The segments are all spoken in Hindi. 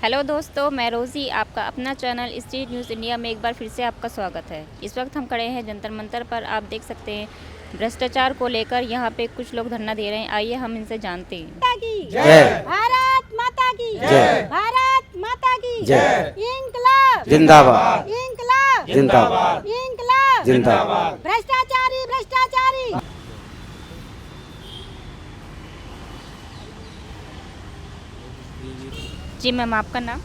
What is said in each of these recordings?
हेलो दोस्तों, मैं रोज़ी, आपका अपना चैनल स्ट्रीट न्यूज़ इंडिया में एक बार फिर से आपका स्वागत है। इस वक्त हम खड़े हैं जंतर मंतर पर। आप देख सकते हैं भ्रष्टाचार को लेकर यहाँ पे कुछ लोग धरना दे रहे हैं। आइए हम इनसे जानते हैं। जय भारत माता की जय। भारत माता की जय। इंकलाब जिंदाबाद इंकलाब जिंदाबाद इंकलाब जिंदाबाद। भ्रष्टाचारी भ्रष्टाचारी। जी मैम, आपका नाम?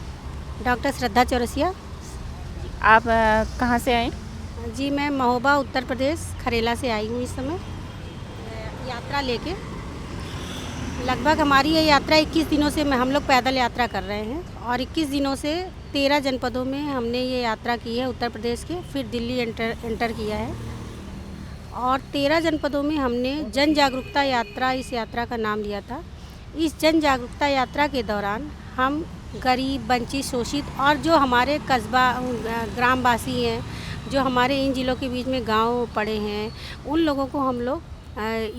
डॉक्टर श्रद्धा चौरसिया। आप कहाँ से आए? जी, मैं महोबा उत्तर प्रदेश खरेला से आई हूँ इस समय यात्रा लेके। लगभग हमारी ये यात्रा 21 दिनों से हम लोग पैदल यात्रा कर रहे हैं और 21 दिनों से 13 जनपदों में हमने ये यात्रा की है उत्तर प्रदेश के, फिर दिल्ली एंटर किया है और 13 जनपदों में हमने जन जागरूकता यात्रा, इस यात्रा का नाम लिया था। इस जन जागरूकता यात्रा के दौरान हम गरीब, वंचित, शोषित और जो हमारे कस्बा ग्रामवासी हैं, जो हमारे इन ज़िलों के बीच में गांव पड़े हैं, उन लोगों को हम लोग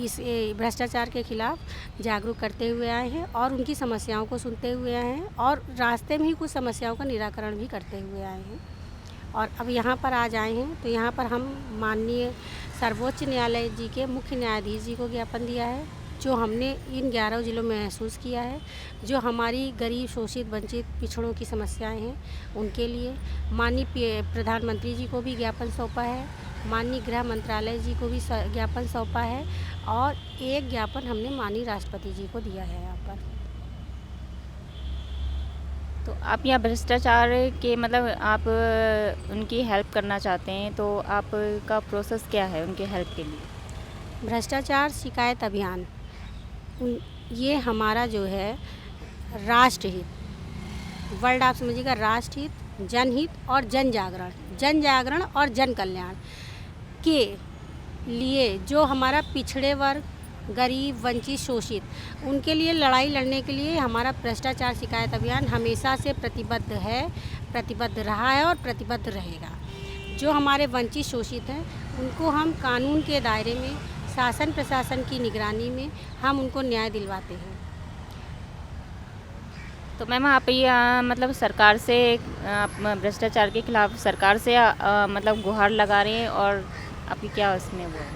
इस भ्रष्टाचार के खिलाफ जागरूक करते हुए आए हैं और उनकी समस्याओं को सुनते हुए आए हैं और रास्ते में ही कुछ समस्याओं का निराकरण भी करते हुए आए हैं। और अब यहाँ पर आज आए हैं तो यहाँ पर हम माननीय सर्वोच्च न्यायालय जी के मुख्य न्यायाधीश जी को ज्ञापन दिया है, जो हमने इन 11 ज़िलों में महसूस किया है, जो हमारी गरीब, शोषित, वंचित, पिछड़ों की समस्याएं हैं उनके लिए। माननीय प्रधानमंत्री जी को भी ज्ञापन सौंपा है, माननीय गृह मंत्रालय जी को भी ज्ञापन सौंपा है और एक ज्ञापन हमने माननीय राष्ट्रपति जी को दिया है यहाँ पर। तो आप यहाँ भ्रष्टाचार के मतलब आप उनकी हेल्प करना चाहते हैं, तो आपका प्रोसेस क्या है उनके हेल्प के लिए? भ्रष्टाचार शिकायत अभियान, ये हमारा जो है राष्ट्रहित, वर्ड आप समझिएगा, राष्ट्रहित, जनहित और जन जागरण और जन कल्याण के लिए, जो हमारा पिछड़े वर्ग, गरीब, वंचित, शोषित, उनके लिए लड़ाई लड़ने के लिए हमारा भ्रष्टाचार शिकायत अभियान हमेशा से प्रतिबद्ध है, प्रतिबद्ध रहा है और प्रतिबद्ध रहेगा। जो हमारे वंचित, शोषित हैं, उनको हम कानून के दायरे में, शासन प्रशासन की निगरानी में हम उनको न्याय दिलवाते हैं। तो मैम, आप ये मतलब सरकार से आप भ्रष्टाचार के खिलाफ सरकार से मतलब गुहार लगा रहे हैं और आपकी क्या उसमें वो है?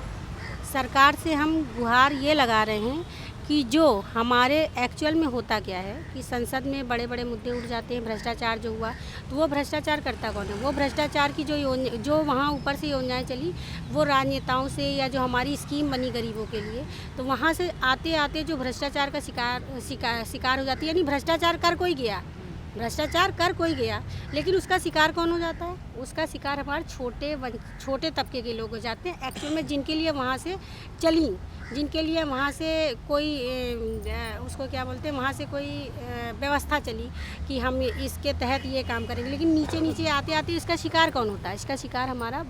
सरकार से हम गुहार ये लगा रहे हैं कि जो हमारे एक्चुअल में होता क्या है कि संसद में बड़े बड़े मुद्दे उठ जाते हैं, भ्रष्टाचार जो हुआ, तो वो भ्रष्टाचार करता कौन है? वो भ्रष्टाचार की जो वहाँ ऊपर से योजनाएं चली, वो राजनेताओं से, या जो हमारी स्कीम बनी गरीबों के लिए, तो वहाँ से आते आते जो भ्रष्टाचार का शिकार हो जाती है। यानी भ्रष्टाचार कर कोई गया, लेकिन उसका शिकार कौन हो जाता है? उसका शिकार हमारे छोटे तबके के लोग हो जाते हैं एक्चुअल में, जिनके लिए वहाँ से चली, जिनके लिए वहाँ से कोई उसको क्या बोलते हैं, वहाँ से कोई व्यवस्था चली कि हम इसके तहत ये काम करेंगे, लेकिन नीचे आते आते इसका शिकार कौन होता है? इसका शिकार हमारा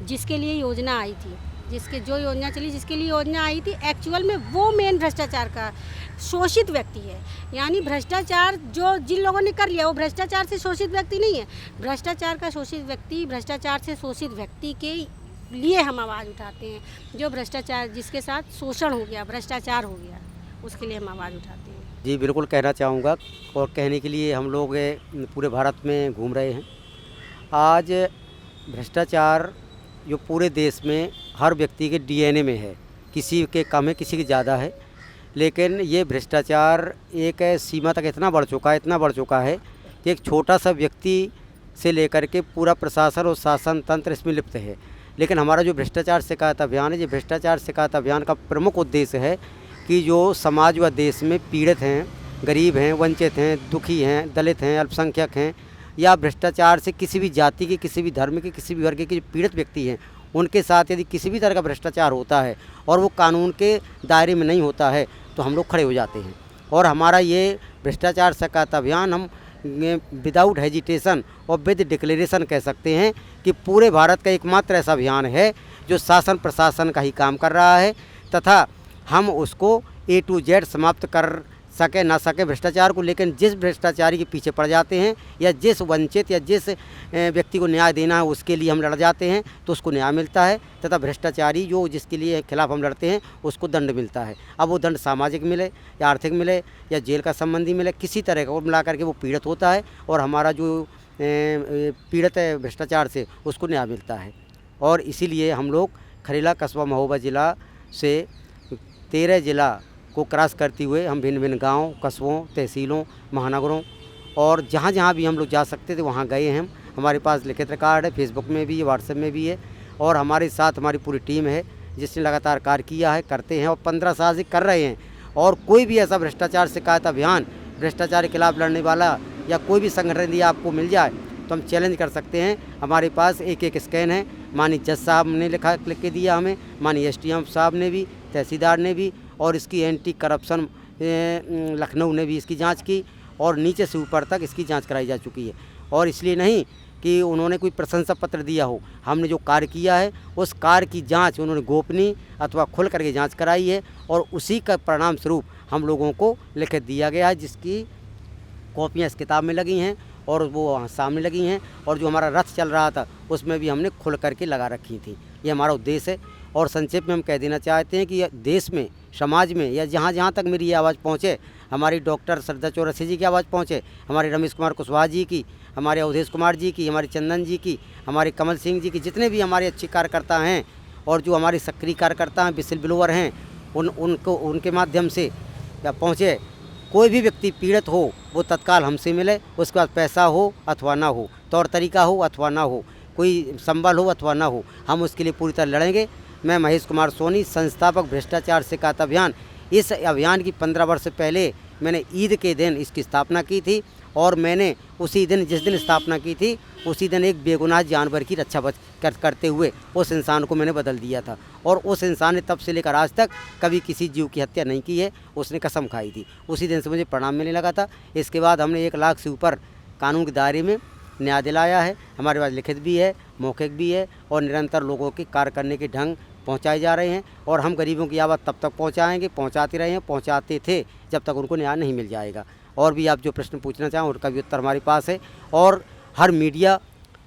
जिसके लिए योजना आई थी, जो योजना चली, जिसके लिए योजना आई थी, एक्चुअल में वो मेन भ्रष्टाचार का शोषित व्यक्ति है। यानी भ्रष्टाचार जो जिन लोगों ने कर लिया, वो भ्रष्टाचार से शोषित व्यक्ति नहीं है। भ्रष्टाचार का शोषित व्यक्ति, भ्रष्टाचार से शोषित व्यक्ति के लिए हम आवाज़ उठाते हैं। जो भ्रष्टाचार, जिसके साथ शोषण हो गया, भ्रष्टाचार हो गया, उसके लिए हम आवाज़ उठाते हैं। जी बिल्कुल कहना चाहूँगा, और कहने के लिए हम लोग पूरे भारत में घूम रहे हैं। आज भ्रष्टाचार जो पूरे देश में हर व्यक्ति के डीएनए में है, किसी के कम है, किसी के ज़्यादा है, लेकिन ये भ्रष्टाचार एक सीमा तक इतना बढ़ चुका है कि एक छोटा सा व्यक्ति से लेकर के पूरा प्रशासन और शासन तंत्र इसमें लिप्त है। लेकिन हमारा जो भ्रष्टाचार शिकायत अभियान है, ये भ्रष्टाचार शिकायत अभियान का प्रमुख उद्देश्य है कि जो समाज व देश में पीड़ित हैं, गरीब हैं, वंचित हैं, दुखी हैं, दलित हैं, अल्पसंख्यक हैं, या भ्रष्टाचार से किसी भी जाति के, किसी भी धर्म के, किसी भी वर्ग के जो पीड़ित व्यक्ति हैं, उनके साथ यदि किसी भी तरह का भ्रष्टाचार होता है और वो कानून के दायरे में नहीं होता है, तो हम लोग खड़े हो जाते हैं। और हमारा ये भ्रष्टाचार शिकायत अभियान हम विदाउट हेजिटेशन और विद डिक्लेरेशन कह सकते हैं कि पूरे भारत का एकमात्र ऐसा अभियान है जो शासन प्रशासन का ही काम कर रहा है, तथा हम उसको A to Z समाप्त कर सके ना सके भ्रष्टाचार को, लेकिन जिस भ्रष्टाचारी के पीछे पड़ जाते हैं या जिस वंचित या जिस व्यक्ति को न्याय देना है उसके लिए हम लड़ जाते हैं तो उसको न्याय मिलता है, तथा भ्रष्टाचारी जो जिसके लिए खिलाफ हम लड़ते हैं उसको दंड मिलता है। अब वो दंड सामाजिक मिले या आर्थिक मिले या जेल का संबंधी मिले, किसी तरह का वो मिला करके वो पीड़ित होता है और हमारा जो पीड़ित है भ्रष्टाचार से उसको न्याय मिलता है। और इसीलिए हम लोग खरेला कस्बा महोबा ज़िला से 13 ज़िला को क्रॉस करते हुए हम भिन्न भिन्न गाँव, कस्बों, तहसीलों, महानगरों और जहाँ जहाँ भी हम लोग जा सकते थे वहाँ गए हैं। हमारे पास लिखित रिकॉर्ड है, फेसबुक में भी है, व्हाट्सएप में भी है और हमारे साथ हमारी पूरी टीम है जिसने लगातार कार्य किया है, करते हैं और 15 साल से कर रहे हैं। और कोई भी ऐसा भ्रष्टाचार शिकायत अभियान, भ्रष्टाचार के खिलाफ लड़ने वाला या कोई भी संगठन यदि आपको मिल जाए तो हम चैलेंज कर सकते हैं। हमारे पास एक स्कैन है, माननीय जज साहब ने लिख के दिया हमें, माननीय SDM साहब ने भी, तहसीलदार ने भी, और इसकी एंटी करप्शन लखनऊ ने भी इसकी जांच की और नीचे से ऊपर तक इसकी जांच कराई जा चुकी है। और इसलिए नहीं कि उन्होंने कोई प्रशंसा पत्र दिया हो, हमने जो कार्य किया है उस कार्य की जांच उन्होंने गोपनीय अथवा खुल करके जांच कराई है और उसी का परिणाम स्वरूप हम लोगों को लिखित दिया गया है, जिसकी कॉपियाँ इस किताब में लगी हैं और वो वहाँ सामने लगी हैं। और जो हमारा रथ चल रहा था उसमें भी हमने खुल करके लगा रखी थी। ये हमारा उद्देश्य है। और संक्षेप में हम कह देना चाहते हैं कि देश में, समाज में या जहाँ जहाँ तक मेरी ये आवाज़ पहुँचे, हमारी डॉक्टर श्रद्धा चौरसिया जी की आवाज़ पहुँचे, हमारे रमेश कुमार कुशवाहा जी की, हमारे अवधेश कुमार जी की, हमारे चंदन जी की, हमारे कमल सिंह जी की, जितने भी हमारे अच्छे कार्यकर्ता हैं और जो हमारे सक्रिय कार्यकर्ता हैं, विसिल ब्लोअर हैं, उनके माध्यम से पहुँचे। कोई भी व्यक्ति पीड़ित हो वो तत्काल हमसे मिले, उसके बाद पैसा हो अथवा ना हो, तौर तरीका हो अथवा ना हो, कोई संबल हो अथवा ना हो, हम उसके लिए पूरी तरह लड़ेंगे। मैं महेश कुमार सोनी, संस्थापक भ्रष्टाचार शिकायत अभियान। इस अभियान की 15 वर्ष पहले मैंने ईद के दिन इसकी स्थापना की थी और मैंने उसी दिन, जिस दिन स्थापना की थी उसी दिन एक बेगुनाह जानवर की रक्षा करते हुए उस इंसान को मैंने बदल दिया था। और उस इंसान ने तब से लेकर आज तक कभी किसी जीव की हत्या नहीं की है, उसने कसम खाई थी। उसी दिन से मुझे परिणाम मिलने लगा था। इसके बाद हमने 1 लाख से ऊपर कानून के दायरे में न्याय दिलाया है। हमारे पास लिखित भी है, मौखिक भी है और निरंतर लोगों के कार्य करने के ढंग पहुंचाए जा रहे हैं। और हम गरीबों की आवाज़ तब तक पहुंचाएंगे, पहुंचाते रहे हैं, पहुंचाते थे जब तक उनको न्याय नहीं मिल जाएगा। और भी आप जो प्रश्न पूछना चाहें उनका भी उत्तर हमारे पास है। और हर मीडिया,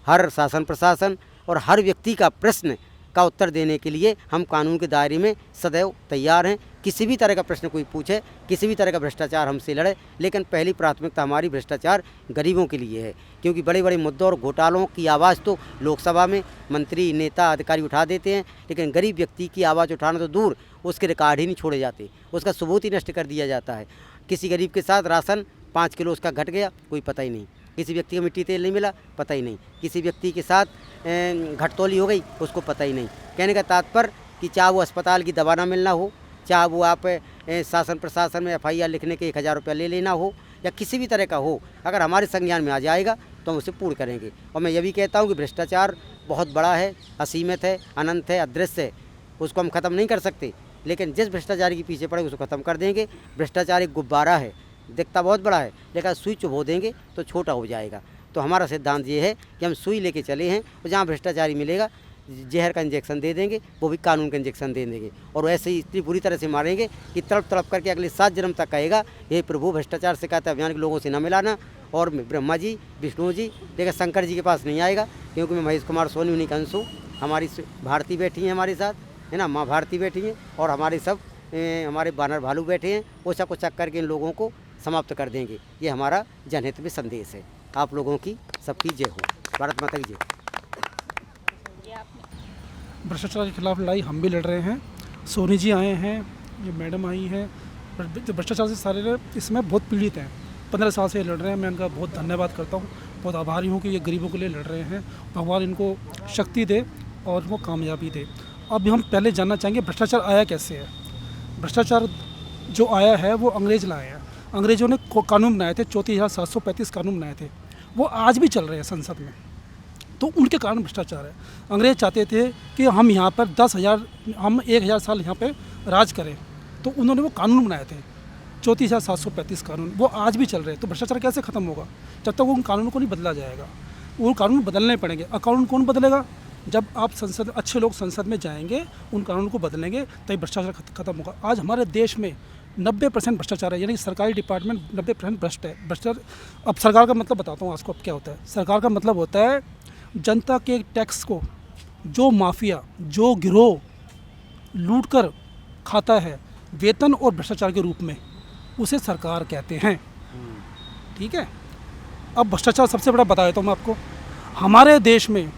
हर शासन प्रशासन और हर व्यक्ति का प्रश्न का उत्तर देने के लिए हम कानून के दायरे में सदैव तैयार हैं। किसी भी तरह का प्रश्न कोई पूछे, किसी भी तरह का भ्रष्टाचार हमसे लड़े, लेकिन पहली प्राथमिकता हमारी भ्रष्टाचार गरीबों के लिए है। क्योंकि बड़े बड़े मुद्दों और घोटालों की आवाज़ तो लोकसभा में मंत्री, नेता, अधिकारी उठा देते हैं, लेकिन गरीब व्यक्ति की आवाज़ उठाना तो दूर, उसके रिकॉर्ड ही नहीं छोड़े जाते, उसका सबूत ही नष्ट कर दिया जाता है। किसी गरीब के साथ राशन 5 किलो उसका घट गया, कोई पता ही नहीं। किसी व्यक्ति को मिट्टी तेल नहीं मिला, पता ही नहीं। किसी व्यक्ति के साथ घटतौली हो गई, उसको पता ही नहीं। कहने का तात्पर्य कि चाहे वो अस्पताल की दवा ना मिलना हो, चाहे वो आप शासन प्रशासन में FIR लिखने के 1000 रुपया ले लेना हो या किसी भी तरह का हो, अगर हमारे संज्ञान में आ जाएगा तो हम उसे पूर्ण करेंगे। और मैं ये भी कहता हूँ कि भ्रष्टाचार बहुत बड़ा है, असीमित है, अनंत है, अदृश्य है, उसको हम ख़त्म नहीं कर सकते, लेकिन जिस भ्रष्टाचारी के पीछे पड़े उसको ख़त्म कर देंगे। भ्रष्टाचार एक गुब्बारा है, दिखता बहुत बड़ा है, लेकिन सुई चुभो देंगे तो छोटा हो जाएगा। तो हमारा सिद्धांत ये है कि हम सुई लेके चले हैं और जहाँ भ्रष्टाचारी मिलेगा जहर का इंजेक्शन दे देंगे, वो भी कानून का इंजेक्शन दे देंगे और वैसे ही इतनी बुरी तरह से मारेंगे कि तड़प तड़प करके अगले 7 जन्म तक कहेगा, ये प्रभु भ्रष्टाचार शिकायत अभियान के लोगों से न मिलाना। और ब्रह्मा जी, विष्णु जी, लेकिन शंकर जी के पास नहीं आएगा, क्योंकि मैं महेश कुमार सोनी उन्हीं का अंश हूँ। हमारी भारती बैठी हैं हमारे साथ, है ना, माँ भारती बैठी हैं और हमारे सब हमारे बानर भालू बैठे हैं। उचक उचक करके इन लोगों को समाप्त कर देंगे। ये हमारा जनहित में संदेश है। आप लोगों की सबकी जय हो। भारत माता की जय। भ्रष्टाचार के खिलाफ लड़ाई हम भी लड़ रहे हैं। सोनी जी आए हैं, ये मैडम आई हैं, भ्रष्टाचार से सारे इसमें बहुत पीड़ित हैं, 15 साल से लड़ रहे हैं। मैं इनका बहुत धन्यवाद करता हूँ, बहुत आभारी हूँ कि ये गरीबों के लिए लड़ रहे हैं। भगवान इनको शक्ति दे और इनको कामयाबी दे। अब हम पहले जानना चाहेंगे भ्रष्टाचार आया कैसे है। भ्रष्टाचार जो आया है वो अंग्रेज लाए हैं। अंग्रेज़ों ने कानून बनाए थे, 34,735 कानून बनाए थे, वो आज भी चल रहे हैं संसद में। तो उनके कारण भ्रष्टाचार है। अंग्रेज चाहते थे कि हम यहाँ पर 10,000 साल यहाँ पे राज करें, तो उन्होंने वो कानून बनाए थे 34,735 कानून, वो आज भी चल रहे हैं। तो भ्रष्टाचार कैसे ख़त्म होगा जब तक उन कानूनों को नहीं बदला जाएगा। वो कानून बदलने पड़ेंगे। और कानून कौन बदलेगा? जब आप संसद, अच्छे लोग संसद में जाएंगे, उन कानून को बदलेंगे, तभी भ्रष्टाचार खत्म होगा। आज हमारे देश में 90% भ्रष्टाचार है, यानी सरकारी डिपार्टमेंट 90% भ्रष्ट है। भ्रष्टाचार, अब सरकार का मतलब बताता हूँ आपको अब क्या होता है। सरकार का मतलब होता है जनता के टैक्स को जो माफिया, जो गिरोह लूट कर खाता है वेतन और भ्रष्टाचार के रूप में, उसे सरकार कहते हैं। ठीक है। अब भ्रष्टाचार सबसे बड़ा बता देता हूँ मैं आपको। हमारे देश में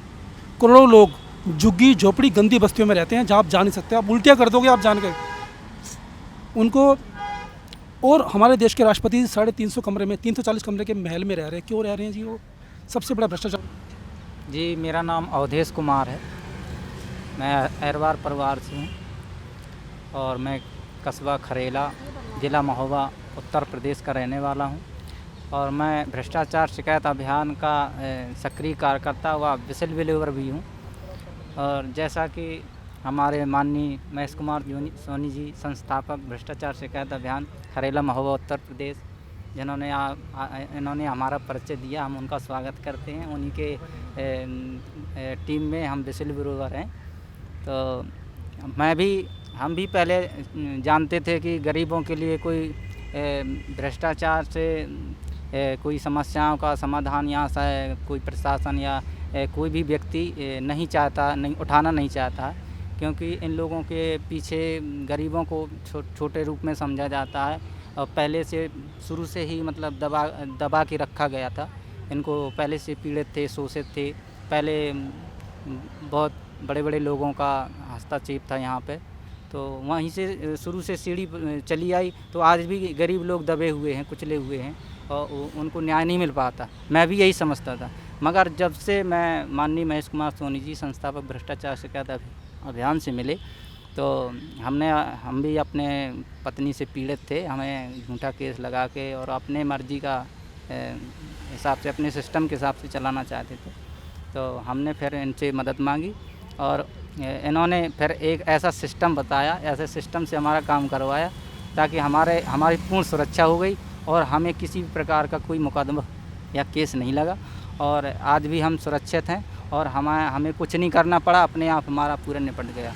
करोड़ों लोग झुग्गी झोपड़ी गंदी बस्तियों में रहते हैं जहाँ आप जा नहीं सकते, आप उल्टियाँ कर दोगे आप जान के उनको। और हमारे देश के राष्ट्रपति 350 कमरे में, 340 कमरे के महल में रह रहे हैं। क्यों रह रहे हैं जी? वो सबसे बड़ा भ्रष्टाचार। जी, मेरा नाम अवधेश कुमार है। मैं अहरवार परिवार से हूँ और मैं कस्बा खरेला, ज़िला महोबा, उत्तर प्रदेश का रहने वाला हूँ। और मैं भ्रष्टाचार शिकायत अभियान का सक्रिय कार्यकर्ता व विसिल ब्लोअर भी हूँ। और जैसा कि हमारे माननीय महेश कुमार सोनी जी, संस्थापक भ्रष्टाचार शिकायत अभियान खरेला महोबा उत्तर प्रदेश, जिन्होंने इन्होंने हमारा परिचय दिया, हम उनका स्वागत करते हैं। उन्हीं के टीम में हम विसिल ब्लोअर हैं। तो हम भी पहले जानते थे कि गरीबों के लिए कोई भ्रष्टाचार से कोई समस्याओं का समाधान यहाँ से कोई प्रशासन या कोई भी व्यक्ति नहीं चाहता, उठाना नहीं चाहता, क्योंकि इन लोगों के पीछे गरीबों को छोटे रूप में समझा जाता है और पहले से शुरू से ही मतलब दबा के रखा गया था। इनको पहले से पीड़ित थे, शोषित थे। पहले बहुत बड़े बड़े लोगों का हस्तक्षेप था यहाँ पे, तो वहीं से शुरू से सीढ़ी चली आई। तो आज भी गरीब लोग दबे हुए हैं, कुचले हुए हैं और उनको न्याय नहीं मिल पाता। मैं भी यही समझता था, मगर जब से मैं माननीय महेश कुमार सोनी जी, संस्थापक भ्रष्टाचार शिकायत अभियान से मिले, तो हम भी अपने पत्नी से पीड़ित थे। हमें झूठा केस लगा के और अपने मर्जी का हिसाब से, अपने सिस्टम के हिसाब से चलाना चाहते थे। तो हमने फिर इनसे मदद मांगी और इन्होंने फिर एक ऐसा सिस्टम बताया, ऐसे सिस्टम से हमारा काम करवाया ताकि हमारी पूर्ण सुरक्षा हो गई और हमें किसी भी प्रकार का कोई मुकदमा या केस नहीं लगा। और आज भी हम सुरक्षित हैं और हमें कुछ नहीं करना पड़ा, अपने आप हमारा पूरा निपट गया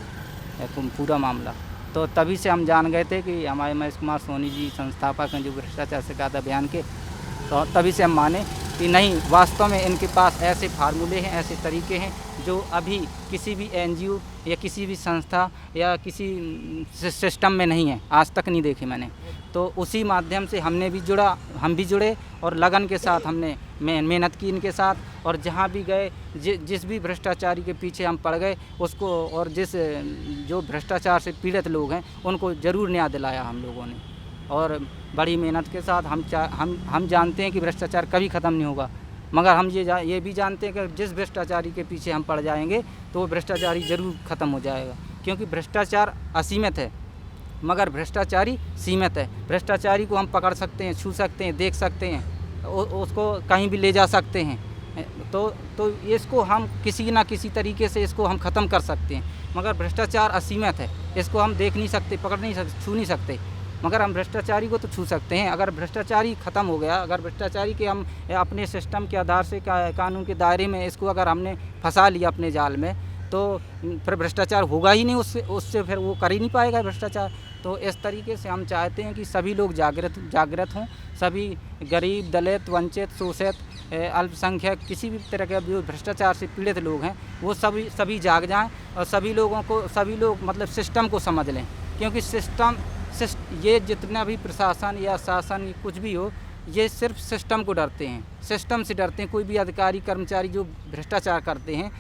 पूरा मामला। तो तभी से हम जान गए थे कि हमारे महेश कुमार सोनी जी संस्थापक हैं जो भ्रष्टाचार शिकायत अभियान के, तो तभी से हम माने कि नहीं, वास्तव में इनके पास ऐसे फार्मूले हैं, ऐसे तरीके हैं जो अभी किसी भी NGO या किसी भी संस्था या किसी सिस्टम में नहीं है, आज तक नहीं देखे मैंने। तो उसी माध्यम से हम भी जुड़े और लगन के साथ हमने मेहनत की इनके साथ। और जहाँ भी गए, जिस भी भ्रष्टाचारी के पीछे हम पड़ गए उसको, और जो भ्रष्टाचार से पीड़ित लोग हैं उनको ज़रूर न्याय दिलाया हम लोगों ने। और बड़ी मेहनत के साथ हम जानते हैं कि भ्रष्टाचार कभी ख़त्म नहीं होगा, मगर हम ये भी जानते हैं कि जिस भ्रष्टाचारी के पीछे हम पड़ जाएंगे तो वो भ्रष्टाचारी ज़रूर ख़त्म हो जाएगा। क्योंकि भ्रष्टाचार असीमित है मगर भ्रष्टाचारी सीमित है। भ्रष्टाचारी को हम पकड़ सकते हैं, छू सकते हैं, देख सकते हैं, उसको कहीं भी ले जा सकते हैं। तो इसको हम किसी ना किसी तरीके से इसको हम ख़त्म कर सकते हैं। मगर भ्रष्टाचार असीमित है, इसको हम देख नहीं सकते, पकड़ नहीं सकते, छू नहीं सकते, मगर हम भ्रष्टाचारी को तो छू सकते हैं। अगर भ्रष्टाचारी ख़त्म हो गया, अगर भ्रष्टाचारी के हम अपने सिस्टम के आधार से कानून के दायरे में इसको अगर हमने फंसा लिया अपने जाल में, तो फिर भ्रष्टाचार होगा ही नहीं, उससे फिर वो कर ही नहीं पाएगा भ्रष्टाचार। तो इस तरीके से हम चाहते हैं कि सभी लोग जागृत हों, सभी गरीब, दलित, वंचित, शोषित, अल्पसंख्यक, किसी भी तरह के जो भ्रष्टाचार से पीड़ित लोग हैं वो सभी जाग जाएं और सभी लोग मतलब सिस्टम को समझ लें। क्योंकि ये जितना भी प्रशासन या शासन कुछ भी हो, ये सिर्फ सिस्टम को डरते हैं, सिस्टम से डरते हैं। कोई भी अधिकारी कर्मचारी जो भ्रष्टाचार करते हैं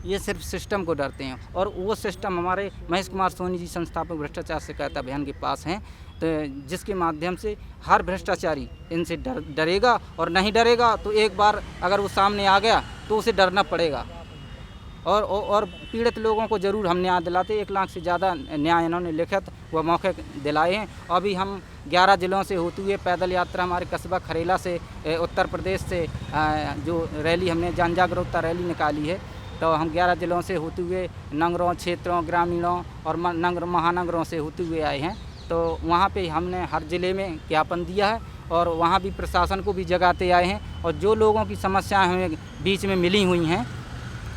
ये सिर्फ सिस्टम को डरते हैं, और वो सिस्टम हमारे महेश कुमार सोनी जी संस्थापक भ्रष्टाचार शिकायत अभियान के पास हैं, तो जिसके माध्यम से हर भ्रष्टाचारी इनसे डरेगा, और नहीं डरेगा तो एक बार अगर वो सामने आ गया तो उसे डरना पड़ेगा। और पीड़ित लोगों को ज़रूर हम न्याय दिलाते। 1 लाख से ज़्यादा न्याय इन्होंने लिखित व मौखिक दिलाए हैं। अभी हम 11 ज़िलों से होते हुए पैदल यात्रा हमारे कस्बा खरेला से उत्तर प्रदेश से जो रैली हमने जन जागरूकता रैली निकाली है, तो हम 11 ज़िलों से होते हुए नगरों, क्षेत्रों, ग्रामीणों और महानगरों से होते हुए आए हैं। तो वहाँ पे हमने हर ज़िले में ज्ञापन दिया है और वहाँ भी प्रशासन को भी जगाते आए हैं। और जो लोगों की समस्याएं हमें बीच में मिली हुई हैं,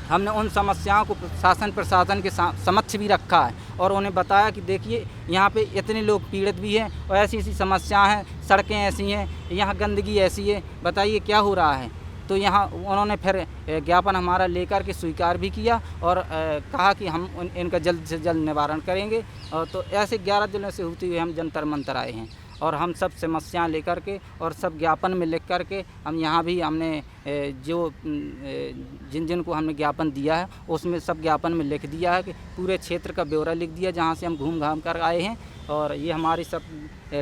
हमने उन समस्याओं को प्रशासन के समक्ष भी रखा है और उन्हें बताया कि देखिए यहाँ पे इतने लोग पीड़ित भी हैं और ऐसी ऐसी समस्याएं हैं, सड़कें ऐसी हैं, यहाँ गंदगी ऐसी है, बताइए क्या हो रहा है। तो यहाँ उन्होंने फिर ज्ञापन हमारा लेकर के स्वीकार भी किया और कहा कि हम इनका जल्द से जल्द निवारण करेंगे। और तो ऐसे 11 दिनों से होते हुए हम जंतर मंतर आए हैं और हम सब समस्याएं लेकर के और सब ज्ञापन में लिख कर के हम यहाँ भी हमने जो जिन को हमने ज्ञापन दिया है उसमें सब ज्ञापन में लिख दिया है कि पूरे क्षेत्र का ब्यौरा लिख दिया जहाँ से हम घूम घाम कर आए हैं। और ये हमारी सब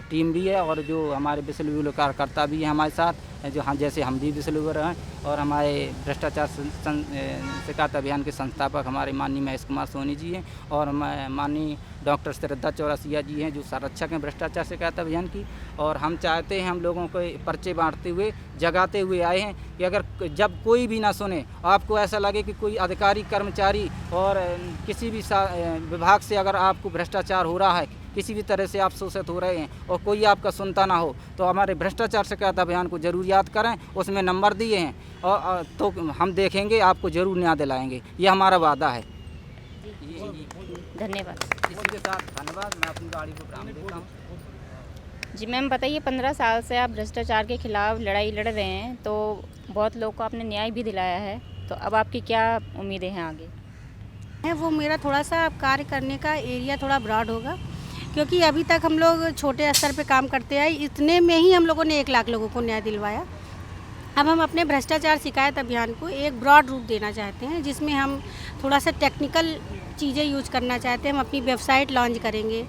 टीम भी है और जो हमारे विश्व व्यूह कार्यकर्ता भी हैं हमारे साथ, जो हाँ जैसे हम भी विश्व व्यूह हैं और हमारे भ्रष्टाचार शिकायत अभियान के संस्थापक हमारे माननीय महेश कुमार सोनी जी हैं और माननीय डॉक्टर श्रद्धा चौरसिया जी हैं जो संरक्षक हैं भ्रष्टाचार शिकायत अभियान की। और हम चाहते हैं हम लोगों को पर्चे बांटते हुए जगाते हुए आए हैं कि अगर जब कोई भी ना सुने, आपको ऐसा लगे कि कोई अधिकारी कर्मचारी और किसी भी विभाग से अगर आपको भ्रष्टाचार हो रहा है, किसी भी तरह से आप शोषित हो रहे हैं और कोई आपका सुनता ना हो, तो हमारे भ्रष्टाचार शिकायत अभियान को ज़रूर याद करें, उसमें नंबर दिए हैं और तो हम देखेंगे आपको ज़रूर न्याय दिलाएंगे, ये हमारा वादा है। धन्यवाद। इसी के साथ धन्यवाद, मैं अपनी गाड़ी को विराम देता हूँ। जी मैम बताइए, 15 साल से आप भ्रष्टाचार के खिलाफ लड़ाई लड़ रहे हैं, तो बहुत लोग को आपने न्याय भी दिलाया है, तो अब आपकी क्या उम्मीदें हैं आगे? है वो मेरा थोड़ा सा कार्य करने का एरिया थोड़ा ब्रॉड होगा, क्योंकि अभी तक हम लोग छोटे स्तर पे काम करते आए, इतने में ही हम लोगों ने 1 लाख लोगों को न्याय दिलवाया। अब हम अपने भ्रष्टाचार शिकायत अभियान को एक ब्रॉड रूप देना चाहते हैं, जिसमें हम थोड़ा सा टेक्निकल चीज़ें यूज करना चाहते हैं। हम अपनी वेबसाइट लॉन्च करेंगे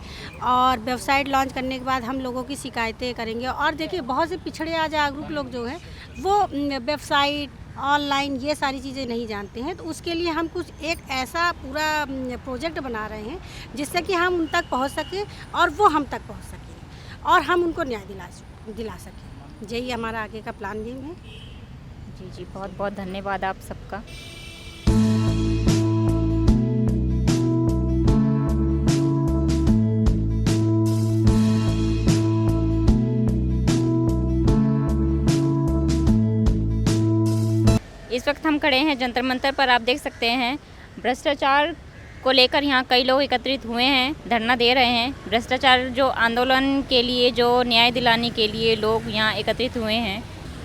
और वेबसाइट लॉन्च करने के बाद हम लोगों की शिकायतें करेंगे। और देखिए बहुत से पिछड़े या जागरूक लोग जो हैं वो वेबसाइट ऑनलाइन ये सारी चीज़ें नहीं जानते हैं, तो उसके लिए हम कुछ एक ऐसा पूरा प्रोजेक्ट बना रहे हैं जिससे कि हम उन तक पहुंच सकें और वो हम तक पहुंच सकें और हम उनको न्याय दिला सकें। यही हमारा आगे का प्लान भी है। जी बहुत बहुत धन्यवाद आप सबका। इस वक्त हम खड़े हैं जंतर मंतर पर, आप देख सकते हैं भ्रष्टाचार को लेकर यहाँ कई लोग एकत्रित हुए हैं, धरना दे रहे हैं। भ्रष्टाचार जो आंदोलन के लिए, जो न्याय दिलाने के लिए लोग यहाँ एकत्रित हुए हैं।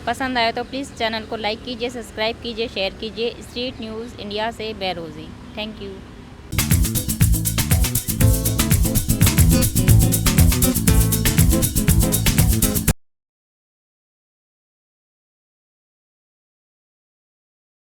पसंद आया तो प्लीज़ चैनल को लाइक कीजिए, सब्सक्राइब कीजिए, शेयर कीजिए। स्ट्रीट न्यूज़ इंडिया से मैं रोज़ी, थैंक यू।